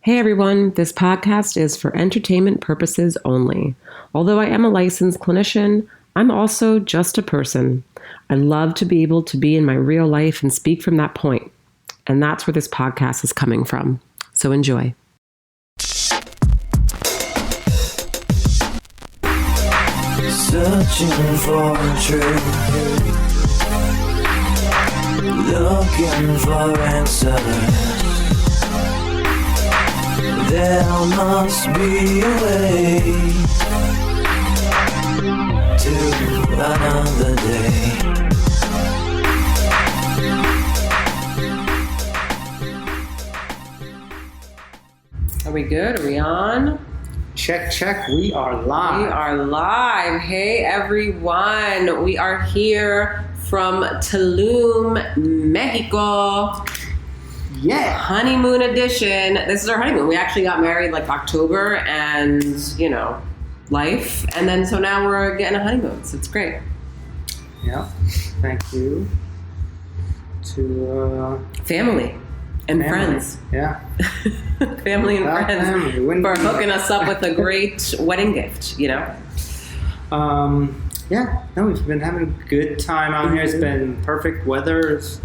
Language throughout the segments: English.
Hey everyone, this podcast is for entertainment purposes only. Although I am a licensed clinician, I'm also just a person. I love to be able to be in my real life and speak from that point. And that's where this podcast is coming from. So enjoy. Searching for truth, looking for answers. There must be a way to another day. Are we good? Are we on? Check, check. We are live. We are live. Hey everyone. We are here from Tulum, Mexico. Yeah. Honeymoon edition. This is our honeymoon. We actually got married like October and, life. And then so now we're getting a honeymoon. So it's great. Yeah. Thank you to family and friends. Yeah. Family and friends family. For hooking us up with a great wedding gift, Yeah. No, we've been having a good time out here. It's been perfect weather. It's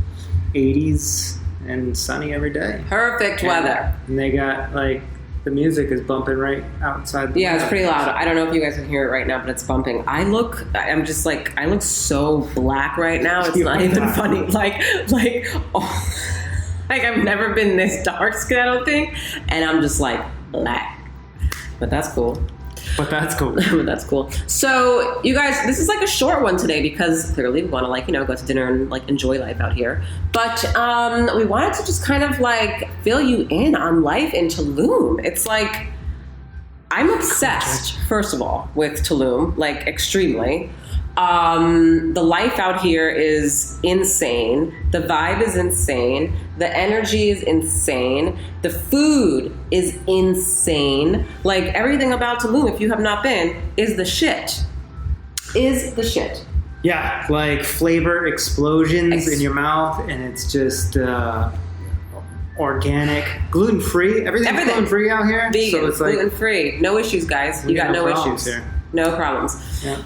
80s and sunny every day. Perfect weather. And they got the music is bumping right outside. Yeah, it's pretty loud. I don't know if you guys can hear it right now, but it's bumping. I look so black right now. It's not even funny. I've never been this dark skin, I don't think. And I'm just black. But that's cool. That's cool. So, you guys, this is a short one today because clearly we want to go to dinner and enjoy life out here. But we wanted to just kind of fill you in on life in Tulum. It's I'm obsessed, first of all, with Tulum, extremely. The life out here is insane. The vibe is insane. The energy is insane. The food is insane. Everything about Tulum, if you have not been, is the shit. Yeah, flavor explosions in your mouth, and it's just organic, gluten-free. Everything's gluten-free out here. Vegan, so it's gluten-free. No issues, guys. You got no issues here. No problems. Yeah.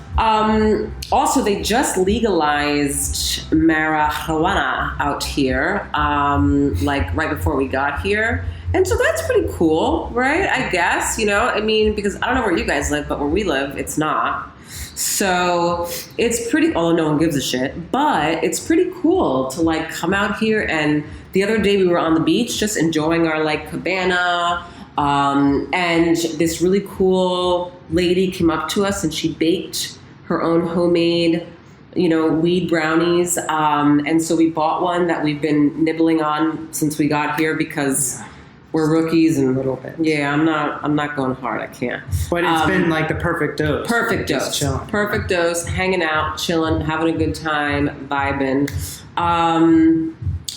Also, they just legalized marijuana out here, right before we got here. And so that's pretty cool, right? I guess, because I don't know where you guys live, but where we live, it's not. So it's pretty, although no one gives a shit, but it's pretty cool to come out here. And the other day we were on the beach just enjoying our cabana. And this really cool lady came up to us and she baked her own homemade, weed brownies. And so we bought one that we've been nibbling on since we got here because we're rookies and a little bit. Yeah, I'm not going hard. I can't. But it's been the perfect dose. Perfect dose, hanging out, chilling, having a good time, vibing.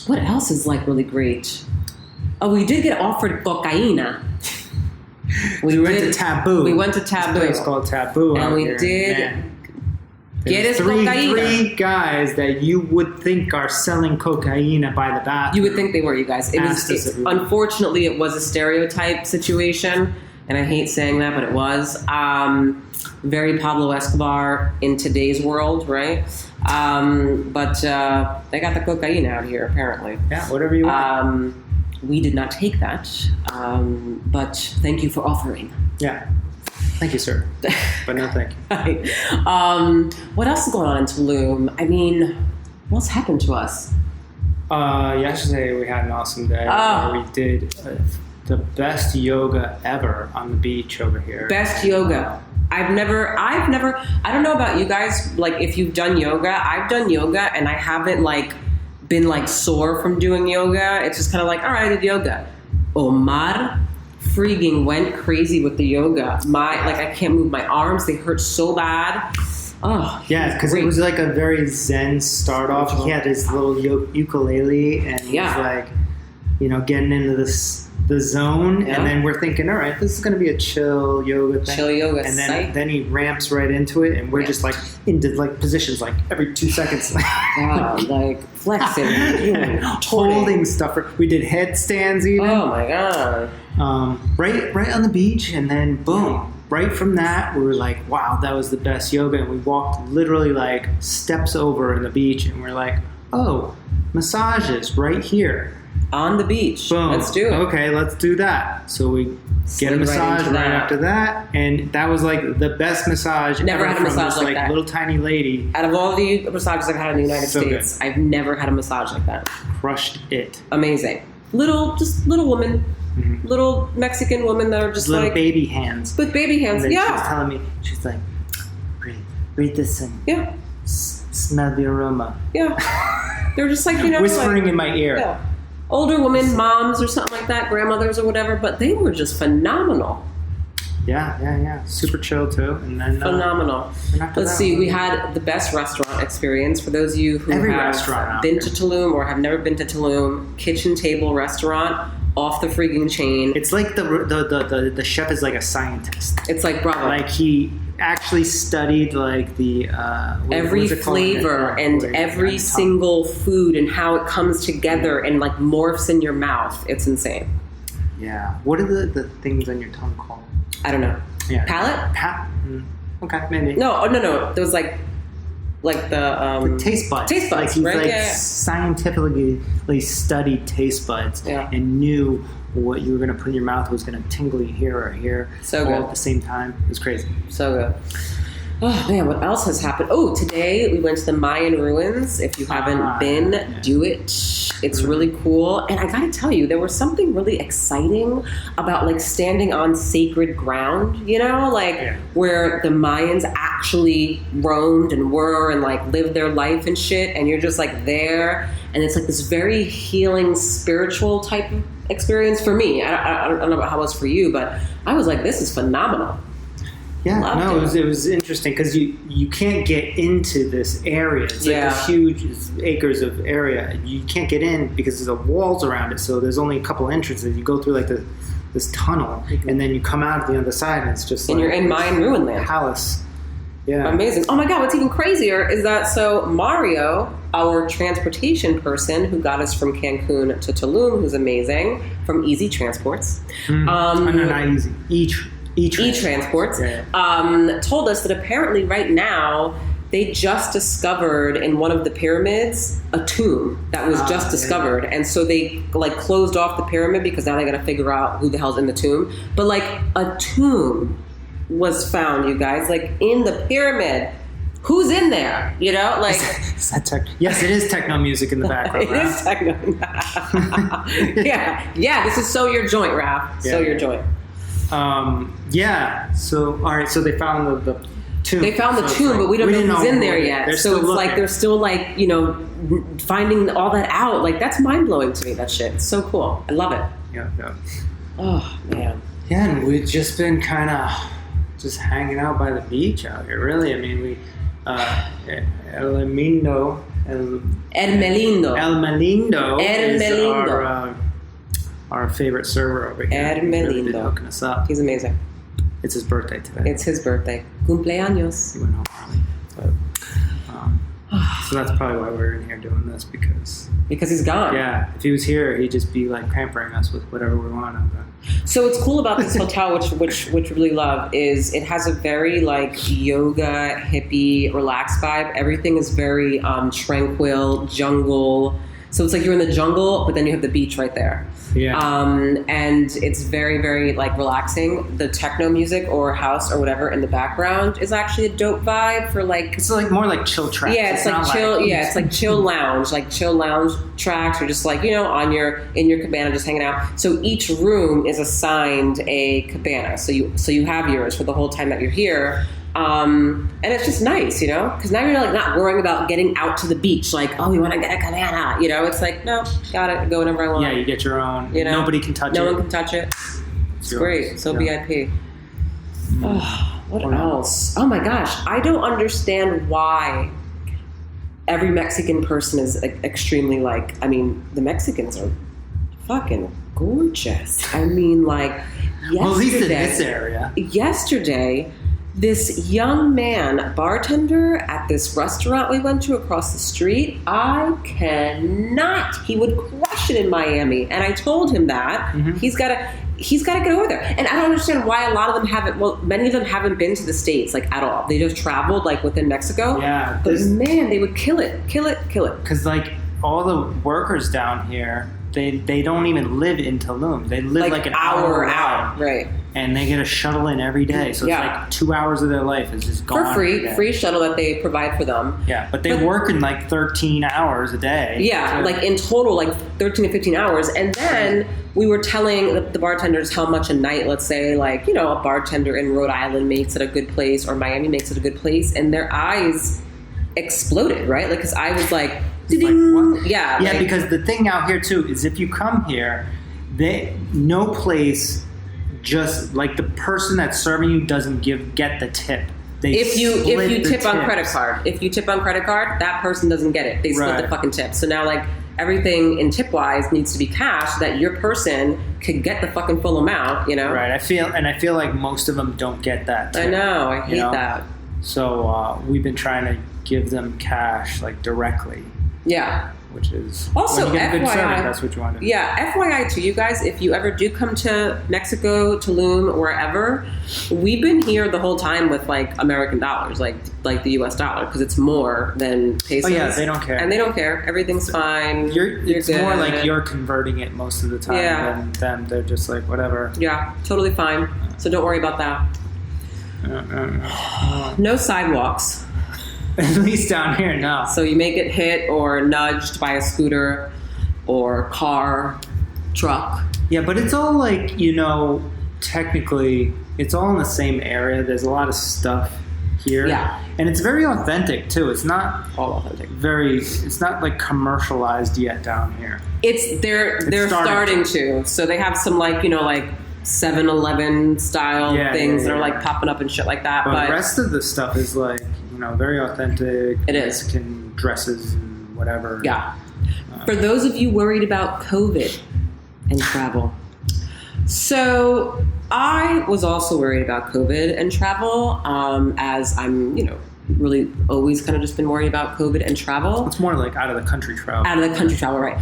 What else is really great? Oh, we did get offered cocaina. We went to Taboo. This place called Taboo. And we here. did get us cocaina. Three guys that you would think are selling cocaina by the bathroom. You would think they were, you guys. Unfortunately, it was a stereotype situation. And I hate saying that, but it was. Very Pablo Escobar in today's world, right? But they got the cocaine out here, apparently. Yeah, whatever you want. We did not take that, but thank you for offering. Yeah. Thank you, sir. But no thank you. What else is going on in Tulum? I mean, what's happened to us? Yesterday we had an awesome day where we did the best yoga ever on the beach over here. Best yoga. I've never, I don't know about you guys, if you've done yoga. I've done yoga and I haven't been sore from doing yoga. It's just kind of all right, I did yoga. Omar freaking went crazy with the yoga. I can't move my arms. They hurt so bad. Oh, yeah, because it was a very zen start off. He had his little ukulele and he was getting into the zone. Yeah. And then we're thinking, all right, this is going to be a chill yoga thing. Chill yoga. And then he ramps right into it, and we're just into positions every 2 seconds. Flexing, holding stuff. We did headstands even. Oh my god. right on the beach, and then boom. Right from that, we were like, wow, that was the best yoga. And we walked literally like steps over in the beach, and we're like, oh, massages right here. On the beach. Boom. Let's do it. Okay, let's do that. So we get a massage right after that. And that was like the best massage never ever had a massage from this, like that. Little tiny lady. Out of all the massages I've had in the United States, good. I've never had a massage like that. Crushed it. Amazing. Little woman. Mm-hmm. Little Mexican women that are just little like baby hands. With baby hands, and then yeah. She was telling me, she's like, breathe this in. Yeah. Smell the aroma. Yeah. They're just like, whispering like, in my ear. Yeah. Older women, moms or something like that, grandmothers or whatever, but they were just phenomenal. Yeah. Super chill too. And then phenomenal. Let's see, we had the best restaurant experience. For those of you who have been to Tulum or have never been to Tulum, kitchen table restaurant off the freaking chain. It's like the chef is like a scientist. It's like Bravo. Like he actually studied like the every flavor and every single food and how it comes together and like morphs in your mouth. It's insane. Yeah. What are the things on your tongue called? I don't know. Yeah. Palate? Okay, maybe. No. There was like the taste buds. Taste buds, like he's right? like scientifically studied taste buds and knew what you were going to put in your mouth was going to tingle you here or here so all good. At the same time. It was crazy. So good. Oh man, what else has happened? Oh, today we went to the Mayan ruins. If you haven't been, do it. It's really cool. And I gotta tell you, there was something really exciting about like standing on sacred ground, where the Mayans actually roamed and were and like lived their life and shit, and you're just like there, and it's like this very healing spiritual type of experience for me. I don't know about how it was for you, but I was like, this is phenomenal. Yeah, it was interesting because you can't get into this area. It's like this huge acres of area. You can't get in because there's walls around it. So there's only a couple entrances. You go through like this tunnel, and then you come out the other side, and it's just and you're in Mayan ruin land. Palace. Yeah, amazing. Oh my God, what's even crazier is that Mario, our transportation person who got us from Cancun to Tulum, who's amazing, from Easy Transports. Not Easy. E-Transports, told us that apparently right now they just discovered in one of the pyramids a tomb that was just discovered. And so they like closed off the pyramid because now they got to figure out who the hell's in the tomb. But like a tomb was found, you guys, like in the pyramid. Who's in there? Like is that yes, it is techno music in the background. It is techno. yeah. This is So Your Joint, Raph. So Your Joint. So all right. So they found the tomb. They found the tomb, but we don't know who's in there yet. So it's like they're still like finding all that out. Like that's mind blowing to me. That shit. It's so cool. I love it. Yeah. Oh man. Yeah, and we've just been kind of just hanging out by the beach out here. Really, I mean, we El Melindo is our favorite server over here. He's really been hooking us up. He's amazing. It's his birthday today. It's his birthday. Cumpleaños. He went home early. So that's probably why we're in here doing this, because he's gone. Yeah. If he was here, he'd just be like pampering us with whatever we want. So what's cool about this hotel, which we really love, is it has a very like yoga, hippie, relaxed vibe. Everything is very tranquil, jungle. So it's like you're in the jungle, but then you have the beach right there. Yeah. And it's very, very like relaxing. The techno music or house or whatever in the background is actually a dope vibe for like. It's like more like chill tracks. Yeah, it's like chill. It's like chill lounge, like chill lounge tracks, or just like in your cabana, just hanging out. So each room is assigned a cabana. So you have yours for the whole time that you're here. And it's just nice, because now you're like not worrying about getting out to the beach. Like, oh, you want to get a cabana? It's like, no, got it. Go whenever I want. Yeah, you get your own. Nobody can touch it. No one can touch it. It's great. So VIP. Oh, what else? Oh my gosh, I don't understand why every Mexican person is extremely like. I mean, the Mexicans are fucking gorgeous. I mean, like yesterday. Well, at least in this area. Yesterday. This young man, bartender at this restaurant we went to across the street, I cannot. He would crush it in Miami. And I told him that. Mm-hmm. he's got to get over there. And I don't understand why a lot of them haven't. Well, many of them haven't been to the States like at all. They just traveled like within Mexico. Yeah, but man, they would kill it. Because like all the workers down here, they don't even live in Tulum. They live like an hour out, right? And they get a shuttle in every day, so it's like 2 hours of their life is just gone for free shuttle that they provide for them. Yeah, but they work in like 13 hours a day. Yeah, like in total, like 13 to 15 hours, and then we were telling the bartenders how much a night, let's say, like, you know, a bartender in Rhode Island makes at a good place or Miami makes at a good place, and their eyes exploded, right? Like, because I was like, what? Yeah, like, because the thing out here too is if you come here, no place. Just like the person that's serving you doesn't get the tip. If you tip on credit card, that person doesn't get it. They split the fucking tip. So now like everything in tip wise needs to be cash so that your person could get the fucking full amount. You know, right? I feel like most of them don't get that tip, I know. I hate that. So we've been trying to give them cash like directly. Yeah. Which is also when you get a good FYI, service, that's what you want to do. Yeah, FYI to you guys, if you ever do come to Mexico, Tulum, wherever, we've been here the whole time with like American dollars, like the US dollar, because it's more than pesos. Oh yeah, they don't care, and they don't care. Everything's fine. It's more like you're converting it most of the time than them. They're just like whatever. Yeah, totally fine. So don't worry about that. No sidewalks. At least down here, no. So you may get hit or nudged by a scooter or car, truck. Yeah, but it's all like, you know, technically, it's all in the same area. There's a lot of stuff here. Yeah. And it's very authentic, too. It's not all authentic. It's not like commercialized yet down here. They're starting to. So they have some like, you know, like 7-Eleven style things that are like popping up and shit like that. But the rest of the stuff is like, you know, very authentic. It is. Mexican dresses and whatever. Yeah. For those of you worried about COVID and travel. So I was also worried about COVID and travel, as I'm, you know, really always kind of just been worried about COVID and travel. It's more like out of the country travel. Out of the country travel, right.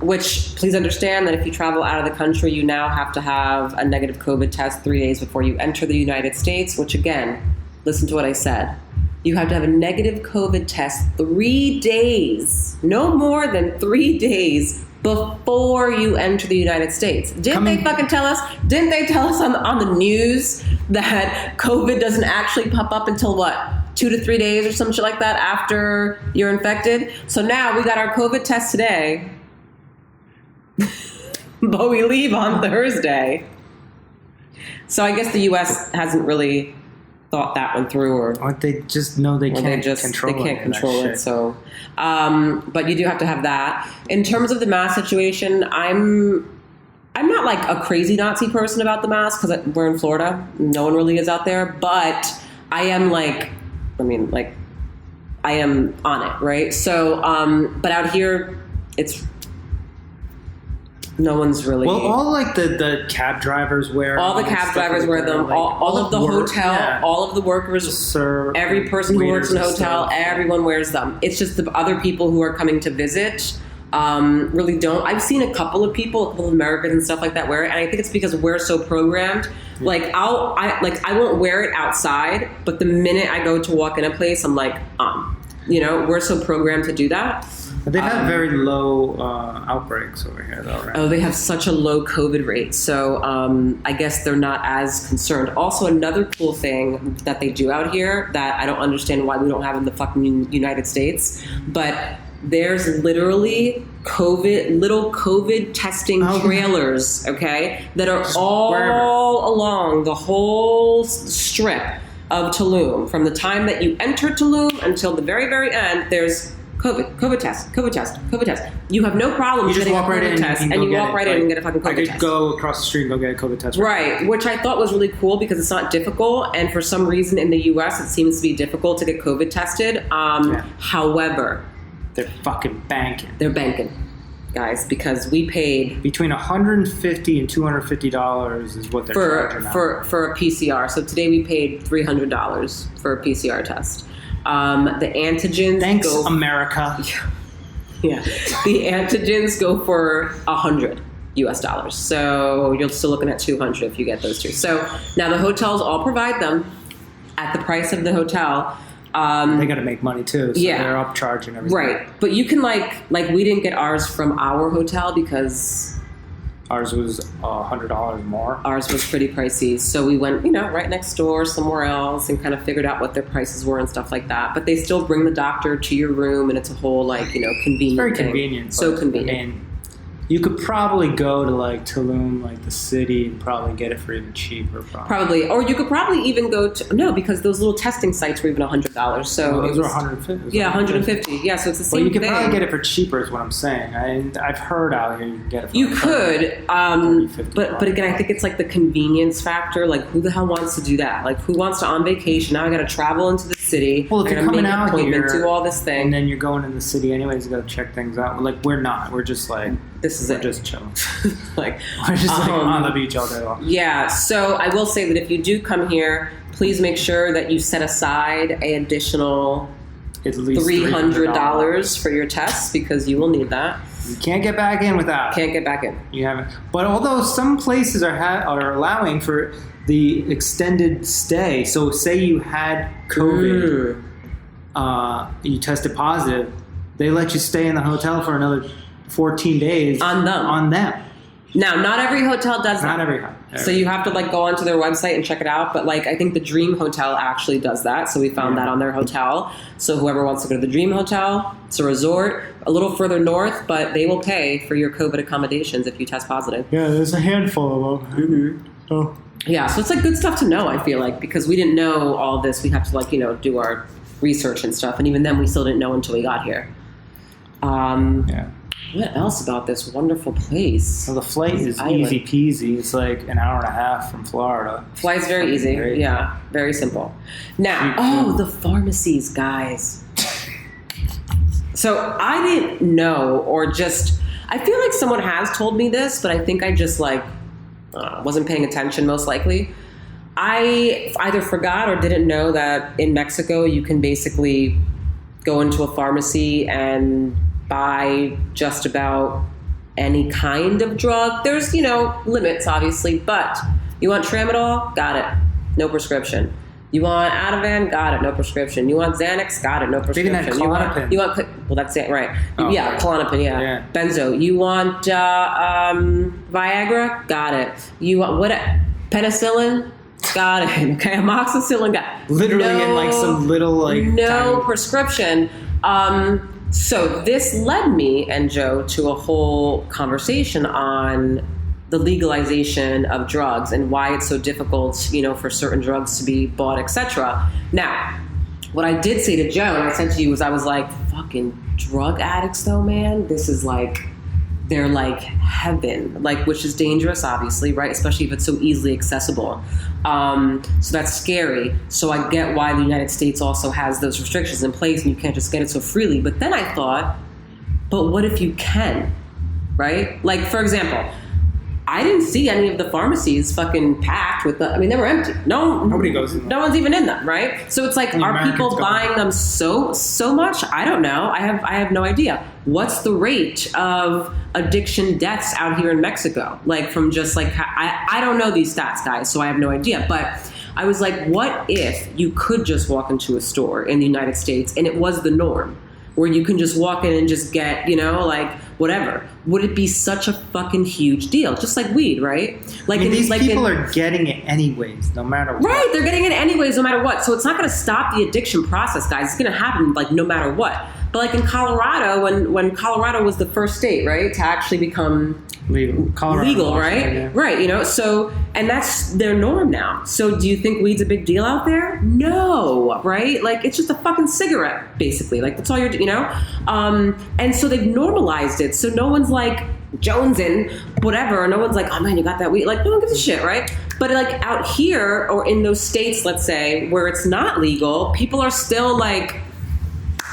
Which, please understand that if you travel out of the country, you now have to have a negative COVID test 3 days before you enter the United States, which again, listen to what I said. You have to have a negative COVID test 3 days, no more than 3 days before you enter the United States. Didn't they tell us on the news that COVID doesn't actually pop up until what? 2 to 3 days or some shit like that after you're infected? So now we got our COVID test today, but we leave on Thursday. So I guess the U.S. hasn't really thought that one through, or they just know they can't control it. So, but you do have to have that. In terms of the mask situation, I'm not like a crazy Nazi person about the mask because we're in Florida. No one really is out there, but I am I am on it, right? So, but out here, it's. No one's really. Well, all like the cab drivers wear. All the cab drivers wear them. Like, all of the hotel, all of the workers, every person who works in a hotel, everyone wears them. It's just the other people who are coming to visit really don't. I've seen a couple of Americans and stuff like that wear it, and I think it's because we're so programmed. Like I won't wear it outside, but the minute I go to walk in a place, I'm like, you know, we're so programmed to do that. They've had very low outbreaks over here, though, right? Oh, they have such a low COVID rate. So I guess they're not as concerned. Also, another cool thing that they do out here that I don't understand why we don't have in the fucking United States, but there's literally little COVID testing trailers, okay, that are all along the whole strip of Tulum. From the time that you enter Tulum until the very, very end, there's COVID test. You have no problem getting a COVID test, and you walk right in and get a fucking COVID test. I could go across the street and go get a COVID test. Right, which I thought was really cool because it's not difficult, and for some reason in the U.S. it seems to be difficult to get COVID tested. However, they're fucking banking. They're banking, guys, because we paid between $150 and $250 is what they're charging for a PCR. So today we paid $300 for a PCR test. The antigens. Thanks, America. Yeah, the antigens go for $100. US dollars. So you're still looking at 200 if you get those two. So now the hotels all provide them at the price of the hotel. They got to make money too, so yeah. they're upcharging everything. Right, but you can like we didn't get ours from our hotel because ours was $100 more. Ours was pretty pricey, so we went, right next door somewhere else and kind of figured out what their prices were and stuff like that. But they still bring the doctor to your room, and it's a whole convenient. It's very thing. convenient. So convenient. And you could probably go to Tulum, the city, and probably get it for even cheaper. Probably, or you could probably even go to because those little testing sites were even $100. So those were $150. Yeah, $150. Yeah, so it's the same. Well, you could thing. probably get it for cheaper, is what I'm saying. I've heard out here you can get it. For you could, but again, I think it's the convenience factor. Who the hell wants to do that? Who wants to on vacation? Now I got to travel into the city. Well, if you're coming out here, do all this thing, and then you're going in the city anyways, you got to check things out. We're not. We're just this is we're it. Just chilling. We're just on the beach all day long. Yeah. So I will say that if you do come here, please make sure that you set aside an additional at least $300 for your tests because you will need that. You can't get back in without it. Can't get back in. You haven't. But although some places are allowing for the extended stay, so say you had COVID, you tested positive, they let you stay in the hotel for another 14 days on them. Now, not every hotel does that. Not every hotel. So you have to go onto their website and check it out. But I think the Dream Hotel actually does that. So we found that on their hotel. So whoever wants to go to the Dream Hotel, it's a resort a little further north, but they will pay for your COVID accommodations if you test positive. Yeah, there's a handful of them. Mm-hmm. Oh. Yeah, so it's good stuff to know, I feel because we didn't know all this. We have to do our research and stuff. And even then we still didn't know until we got here. Yeah. What else about this wonderful place? Well, the flight is easy peasy. It's an hour and a half from Florida. Flight's very easy. Great. Yeah, very simple. Now, the pharmacies, guys. So I didn't know, or I feel like someone has told me this, but I think I just wasn't paying attention most likely. I either forgot or didn't know that in Mexico you can basically go into a pharmacy and buy just about any kind of drug. There's, limits, obviously, but you want Tramadol? Got it. No prescription. You want Ativan? Got it. No prescription. You want Xanax? Got it. No prescription. Klonopin. You want well, that's it, right. Oh, yeah, Klonopin, yeah. Benzo. You want Viagra? Got it. You want penicillin? Got it. Okay, amoxicillin? Got it. Literally in some little no prescription. So this led me and Joe to a whole conversation on the legalization of drugs and why it's so difficult, for certain drugs to be bought, etc. Now, what I did say to Joe, and I said to you, was I was fucking drug addicts though, man. This is they're heaven, which is dangerous, obviously, right? Especially if it's so easily accessible. So that's scary. So I get why the United States also has those restrictions in place and you can't just get it so freely. But then I thought, but what if you can, right? For example, I didn't see any of the pharmacies fucking packed with they were empty. Nobody goes in them. No one's even in them, right? So it's are people buying them so much? I don't know. I have no idea. What's the rate of addiction deaths out here in Mexico? From just I don't know these stats, guys, so I have no idea. But I was what if you could just walk into a store in the United States and it was the norm? Where you can just walk in and just get, whatever. Would it be such a fucking huge deal? Just like weed, right? These people are getting it anyways, no matter what. Right, they're getting it anyways, no matter what. So it's not going to stop the addiction process, guys. It's going to happen, no matter what. But in Colorado, when Colorado was the first state, right, to actually become legal, right? Yeah. Right, so, and that's their norm now. So do you think weed's a big deal out there? No, right? It's just a fucking cigarette, basically. That's all you're, and so they've normalized it. So no one's jonesing, whatever. No one's oh man, you got that weed. No one gives a shit, right? But out here or in those states, let's say, where it's not legal, people are still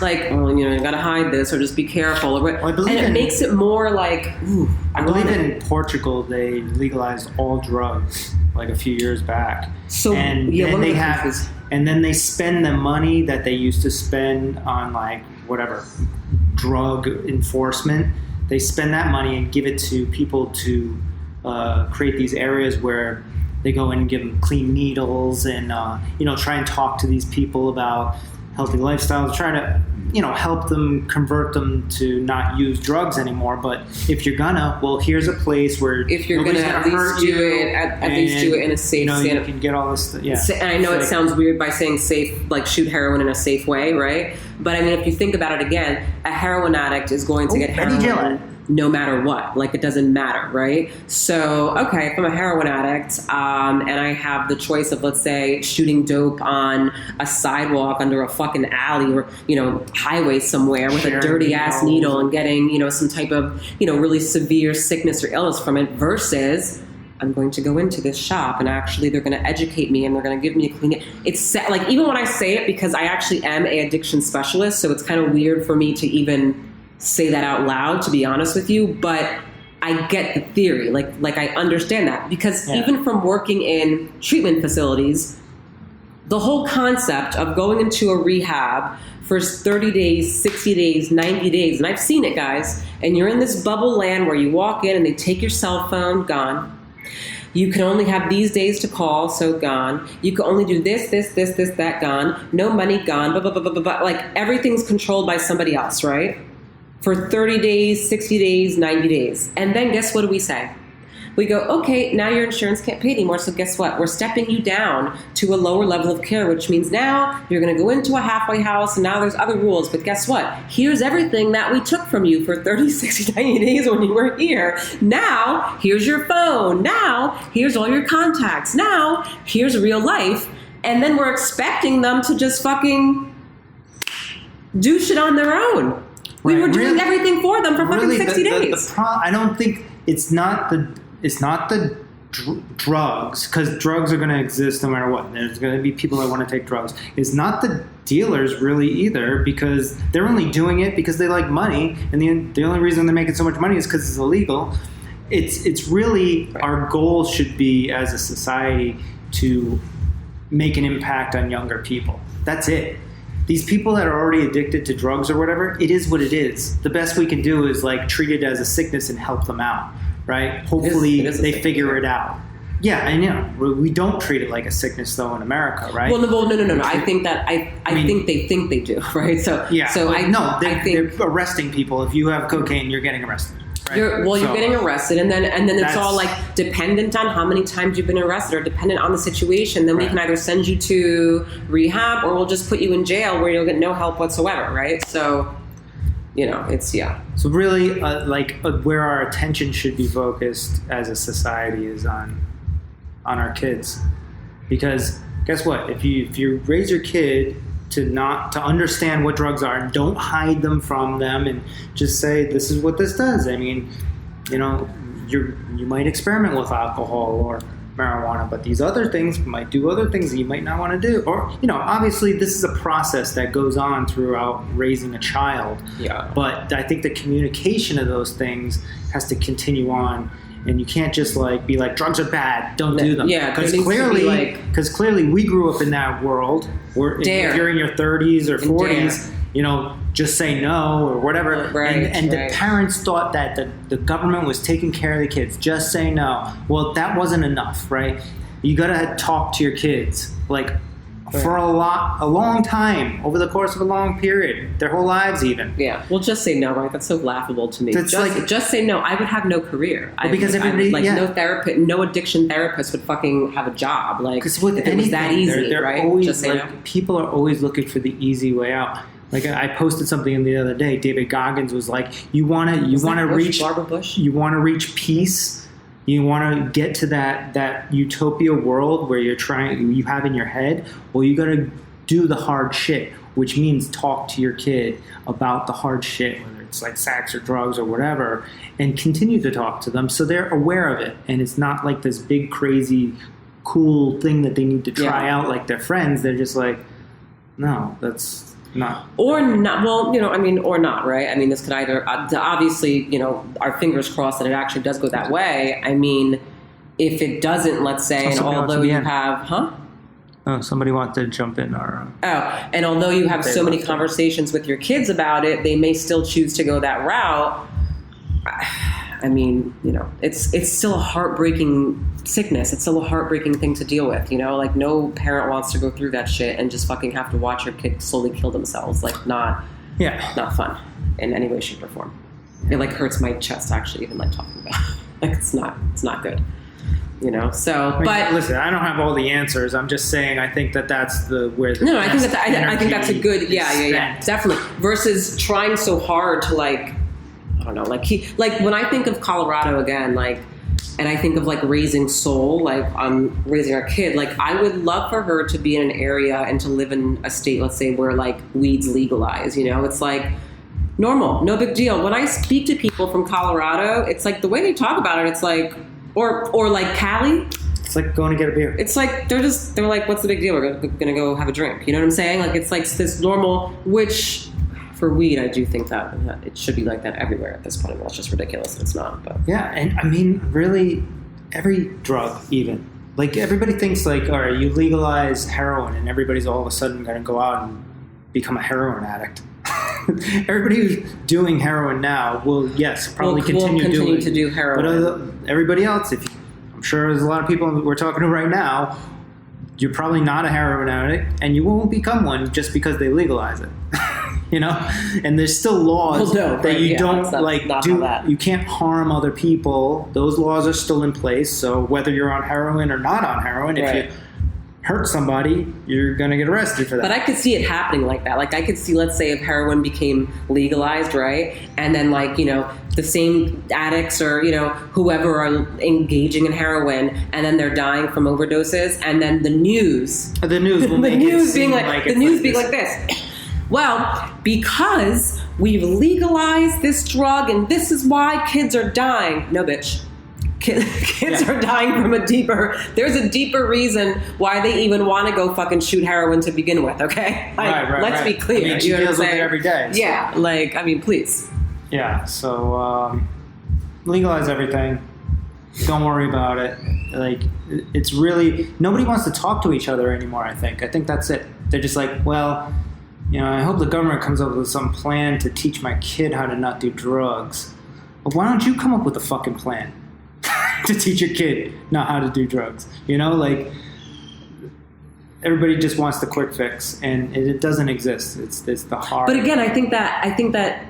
oh, you gotta hide this or just be careful. And it makes it more ooh, I believe in Portugal they legalized all drugs a few years back. So and then they spend the money that they used to spend on whatever drug enforcement. they spend that money and give it to people to create these areas where they go in and give them clean needles and try and talk to these people about healthy lifestyles, try to help them, convert them to not use drugs anymore. But if you're here's a place where if you're gonna at least do it, at least do it in a safe. You can get all this. Yeah, and I know it sounds weird by saying safe, like shoot heroin in a safe way, right? But I mean, if you think about it again, a heroin addict is going to get heroin no matter what. Like, it doesn't matter, right? So, okay, if I'm a heroin addict and I have the choice of, let's say, shooting dope on a sidewalk under a fucking alley or, highway somewhere with a dirty-ass needle and getting, some type of, really severe sickness or illness from it versus I'm going to go into this shop and actually they're going to educate me and they're going to give me a clean... It's like, even when I say it, because I actually am an addiction specialist, so it's kind of weird for me to even say that out loud, to be honest with you, but I get the theory. Like I understand that because even from working in treatment facilities, the whole concept of going into a rehab for 30 days, 60 days, 90 days, and I've seen it, guys, and you're in this bubble land where you walk in and they take your cell phone, gone. You can only have these days to call, so gone. You can only do this, that, gone. No money, gone, blah, blah, blah, blah, blah, blah. Like, everything's controlled by somebody else, right? For 30 days, 60 days, 90 days. And then guess what do we say? We go, okay, now your insurance can't pay anymore, so guess what? We're stepping you down to a lower level of care, which means now you're going to go into a halfway house, and now there's other rules. But guess what? Here's everything that we took from you for 30, 60, 90 days when you were here. Now, here's your phone. Now, here's all your contacts. Now, here's real life. And then we're expecting them to just fucking do shit on their own. We were doing everything for them for fucking 60 days. I don't think it's not the drugs, because drugs are going to exist no matter what. There's going to be people that want to take drugs. It's not the dealers really either, because they're only doing it because they like money, and the only reason they're making so much money is because it's illegal. It's really, our goal should be as a society to make an impact on younger people. That's it. These people that are already addicted to drugs or whatever, it is what it is. The best we can do is treat it as a sickness and help them out, right? Hopefully they figure it out. Yeah, I know. We don't treat it like a sickness though in America, right? Well, no. I think that I think they do, right? So yeah. So they're arresting people. If you have cocaine, you're getting arrested. Right? You're getting arrested, and then it's all dependent on how many times you've been arrested, or dependent on the situation. Then we can either send you to rehab, or we'll just put you in jail where you'll get no help whatsoever, right? So, it's So really, where our attention should be focused as a society is on our kids, because guess what? If you raise your kid to understand what drugs are and don't hide them from them and just say, this is what this does. I mean, you might experiment with alcohol or marijuana, but these other things might do other things that you might not want to do. Or, obviously this is a process that goes on throughout raising a child. Yeah. But I think the communication of those things has to continue on. And you can't just be like, drugs are bad, don't do them. Yeah, because clearly we grew up in that world where if you're in your 30s or 40s, just say no or whatever. Right, and the parents thought that the government was taking care of the kids. Just say no. Well, that wasn't enough, right? You got to talk to your kids for a long time, over the course of a long period, their whole lives even. Yeah. Well, just say no, right? That's so laughable to me. Just say no. I would have no career. Because everybody, no therapist, no addiction therapist would fucking have a job. Because if it was that easy, they're right? Always, just say no. People are always looking for the easy way out. I posted something the other day. David Goggins was like, you want to reach peace. You want to get to that utopia world where you have in your head. Well, you got to do the hard shit, which means talk to your kid about the hard shit, whether it's sex or drugs or whatever, and continue to talk to them so they're aware of it. And it's not this big, crazy, cool thing that they need to try out like their friends. They're just no, that's not. Or not. Well, or not, right? I mean, this could either, obviously, our fingers crossed that it actually does go that way. I mean, if it doesn't, let's say, and although you have, Oh, somebody wants to jump in. And although you have so many conversations with your kids about it, they may still choose to go that route. I mean, it's still a heartbreaking sickness. It's still a heartbreaking thing to deal with, like no parent wants to go through that shit and just fucking have to watch your kid slowly kill themselves. Like not fun in any way, shape or form. It like hurts my chest actually, even like talking about it. Like it's not good, so, but listen, I don't have all the answers. I'm just saying, I think that's where the I think that's a good, definitely, versus trying so hard to like, I don't know, like when I think of Colorado again, like, and I think of like raising Soul, like I'm raising our kid, like I would love for her to be in an area and to live in a state, let's say, where like weed's legalized, it's like normal, no big deal. When I speak to people from Colorado, it's like the way they talk about it, it's like, or like Cali. It's like going to get a beer. It's like, they're like, what's the big deal? We're going to go have a drink. You know what I'm saying? Like, it's like this normal, which for weed, I do think that it should be like that everywhere at this point. Well, it's just ridiculous. It's not. But yeah. And I mean, really, every drug even. Like, everybody thinks like, all right, you legalize heroin and everybody's all of a sudden going to go out and become a heroin addict. Everybody who's doing heroin now will, yes, probably continue to do heroin. But everybody else, I'm sure there's a lot of people we're talking to right now, you're probably not a heroin addict, and you won't become one just because they legalize it. And there's still laws that you don't do. You can't harm other people. Those laws are still in place. So whether you're on heroin or not on heroin, if you hurt somebody, you're going to get arrested for that. But I could see it happening like that. Like I could see, let's say if heroin became legalized, right? And then like, the same addicts or, whoever are engaging in heroin and then they're dying from overdoses. And then the news will make it seem like this. Well, because we've legalized this drug and this is why kids are dying. No, bitch. Kids are dying from there's a deeper reason why they even want to go fucking shoot heroin to begin with, okay? Let's be clear. I mean, she deals with it every day. So. Yeah, like, I mean, please. Yeah, so legalize everything. Don't worry about it. Like, it's really, nobody wants to talk to each other anymore, I think. I think that's it. They're just like, well, I hope the government comes up with some plan to teach my kid how to not do drugs. But why don't you come up with a fucking plan? To teach your kid not how to do drugs, like everybody just wants the quick fix, and it doesn't exist. It's the hard. But again, I think that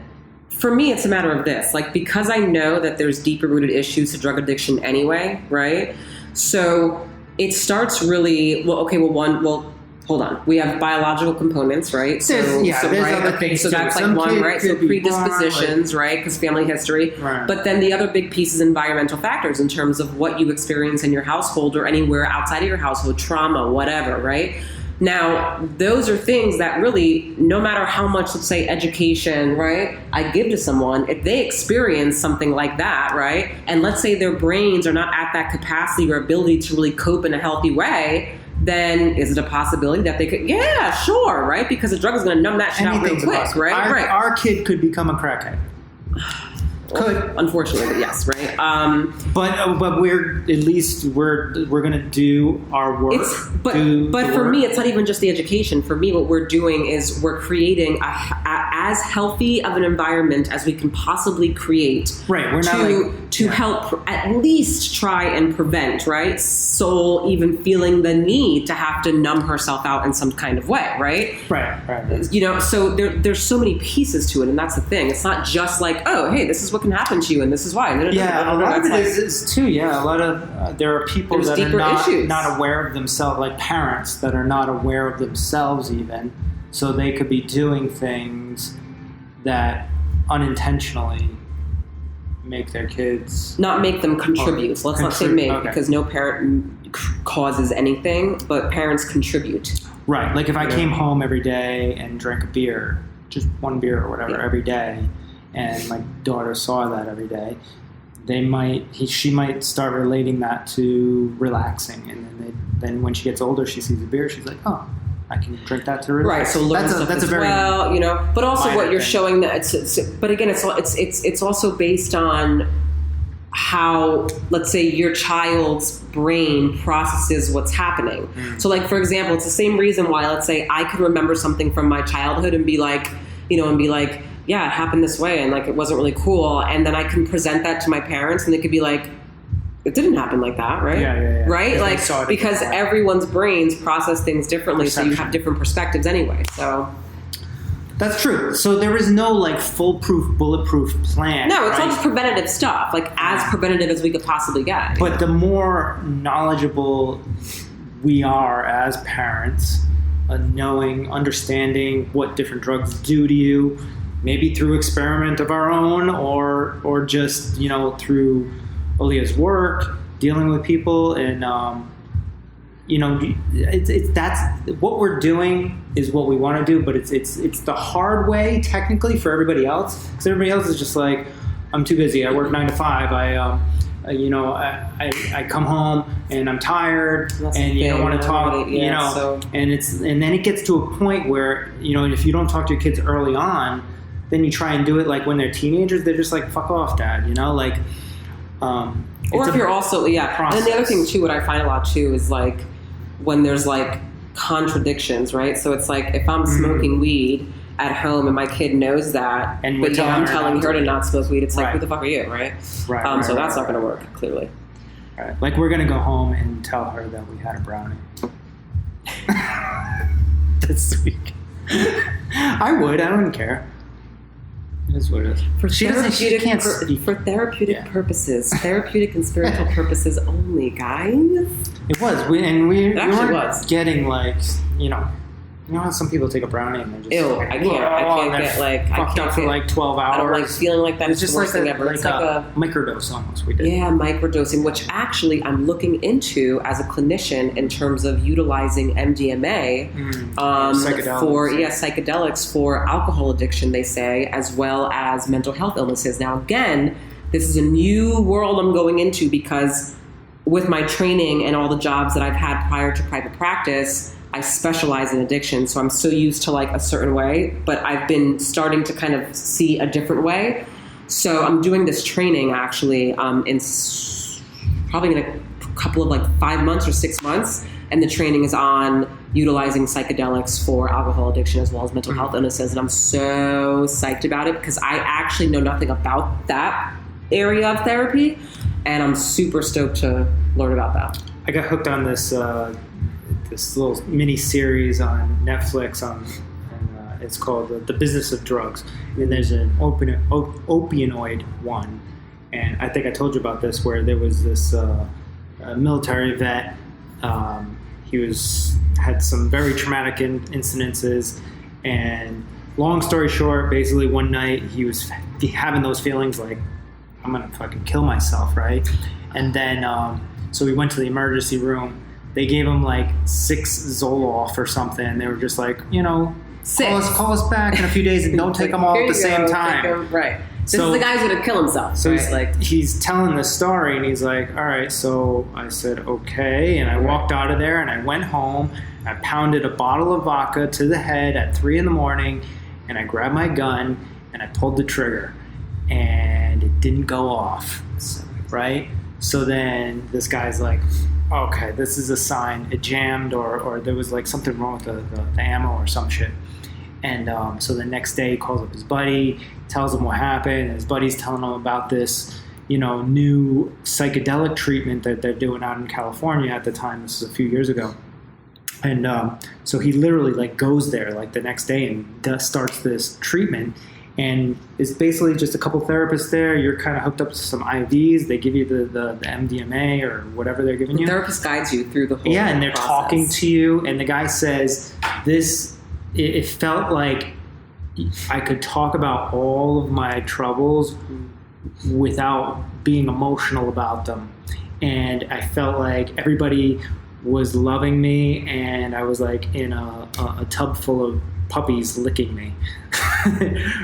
for me, it's a matter of this, like because I know that there's deeper rooted issues to drug addiction anyway, right? So it starts really hold on. We have biological components, right? There's other things. So that's like one, right? So predispositions, right? Because family history. Right. But then the other big piece is environmental factors in terms of what you experience in your household or anywhere outside of your household, trauma, whatever, right? Now, those are things that really, no matter how much, let's say, education, right, I give to someone, if they experience something like that, right, and let's say their brains are not at that capacity or ability to really cope in a healthy way, then is it a possibility that they could? Yeah, sure, right? Because the drug is going to numb that shit out real quick, right? Our kid could become a crackhead. Could, unfortunately, yes, right. But we're going to do our work. But for me, it's not even just the education. For me, what we're doing is we're creating as healthy of an environment as we can possibly create. Right. We're to help at least try and prevent, right? Soul even feeling the need to have to numb herself out in some kind of way, right? Right. So there's so many pieces to it, and that's the thing. It's not just like, oh, hey, this is what can happen to you, and this is why. Yeah, a lot of it is too. Yeah, a lot of there are people that are not aware of themselves, like parents that are not aware of themselves even, so they could be doing things that unintentionally make their kids not make them contribute. Let's not say make, because no parent causes anything, but parents contribute. Right. Like if I came home every day and drank a beer, just one beer or whatever every day, and my daughter saw that every day, she might start relating that to relaxing, and then when she gets older, she sees a beer, she's like, oh, I can drink that to relax. Right. So learn that's a very but also what you're showing that but again, it's also based on how, let's say, your child's brain processes what's happening. So like, for example, it's the same reason why, let's say, I could remember something from my childhood and be like, yeah, it happened this way, and like it wasn't really cool. And then I can present that to my parents, and they could be like, it didn't happen like that, right? Yeah. Right? Like, because everyone's brains process things differently, so you have different perspectives anyway. So that's true. So there is no like foolproof, bulletproof plan. No, it's all just preventative stuff, like as preventative as we could possibly get. But the more knowledgeable we are as parents, understanding what different drugs do to you, maybe through experiment of our own, or just through Olia's work, dealing with people, and that's what we're doing is what we want to do, but it's the hard way technically for everybody else, because everybody else is just like, I'm too busy. I work 9 to 5. I come home and I'm tired, and you don't want to talk, and then it gets to a point where if you don't talk to your kids early on, then you try and do it like when they're teenagers. They're just like, fuck off, Dad, or if you're also process. And then the other thing too, what I find a lot too is like when there's like contradictions, right? So it's like if I'm smoking weed at home and my kid knows that, and but I'm telling her to not smoke weed, it's like, who the fuck are you, right? So that's not going to work, clearly. Right. Like we're going to go home and tell her that we had a brownie this week. I wouldn't care. It is what it is. For therapeutic purposes, therapeutic and spiritual purposes only, guys. It was. We weren't getting like, how some people take a brownie and they're just ew, I can't get like fucked up for like 12 hours. I don't like feeling like that. It's just like a microdose almost. We did. Yeah, microdosing, which actually I'm looking into as a clinician in terms of utilizing MDMA psychedelics for alcohol addiction, they say, as well as mental health illnesses. Now, again, this is a new world I'm going into because with my training and all the jobs that I've had prior to private practice, I specialize in addiction, so I'm so used to like a certain way, but I've been starting to kind of see a different way. So I'm doing this training actually probably in a couple of like 5 months or 6 months, and the training is on utilizing psychedelics for alcohol addiction as well as mental health illnesses, and I'm so psyched about it because I actually know nothing about that area of therapy, and I'm super stoked to learn about that. I got hooked on this little mini series on Netflix and it's called The Business of Drugs. And there's an opioid one. And I think I told you about this, where there was this military vet. He had some very traumatic incidences. And long story short, basically one night he was having those feelings like, I'm going to fucking kill myself, right? And then, so we went to the emergency room. They gave him like 6 Zoloft or something. They were just like, call us back in a few days and don't take them all at the same time. Right. This is the guy's going to kill himself. So right? he's telling this story and he's like, all right. So I said, okay. And I walked out of there and I went home. I pounded a bottle of vodka to the head at 3 a.m. and I grabbed my gun and I pulled the trigger and it didn't go off. Right. So then this guy's like, okay, this is a sign it jammed or there was like something wrong with the ammo or some shit. And so the next day he calls up his buddy, tells him what happened, and his buddy's telling him about this, new psychedelic treatment that they're doing out in California at the time. This is a few years ago. And so he literally like goes there like the next day and starts this treatment. And it's basically just a couple therapists there. You're kind of hooked up to some IVs. They give you the MDMA or whatever they're giving you. The therapist guides you through the whole process. And they're talking to you. And the guy says, it felt like I could talk about all of my troubles without being emotional about them. And I felt like everybody was loving me. And I was like in a tub full of puppies licking me.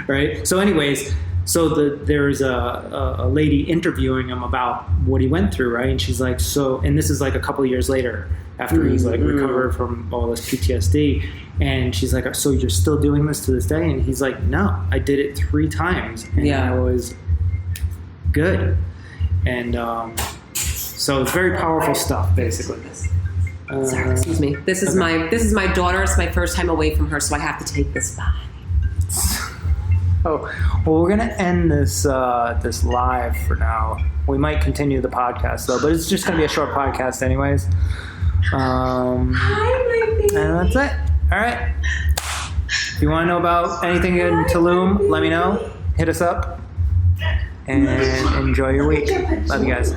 Right? So anyways, there's a lady interviewing him about what he went through, right? And she's like, and this is like a couple of years later after he's like recovered from all this PTSD. And she's like, so you're still doing this to this day? And he's like, no, I did it 3 times and I was good. And so it's very powerful stuff, basically. Sorry, excuse me. This is my daughter. It's my first time away from her, so I have to take this by. Well, we're gonna end this this live for now. We might continue the podcast though, but it's just gonna be a short podcast, anyways. Hi, my baby. And that's it. All right. If you want to know about anything in Tulum, let me know. Hit us up. And enjoy your week. Love you guys.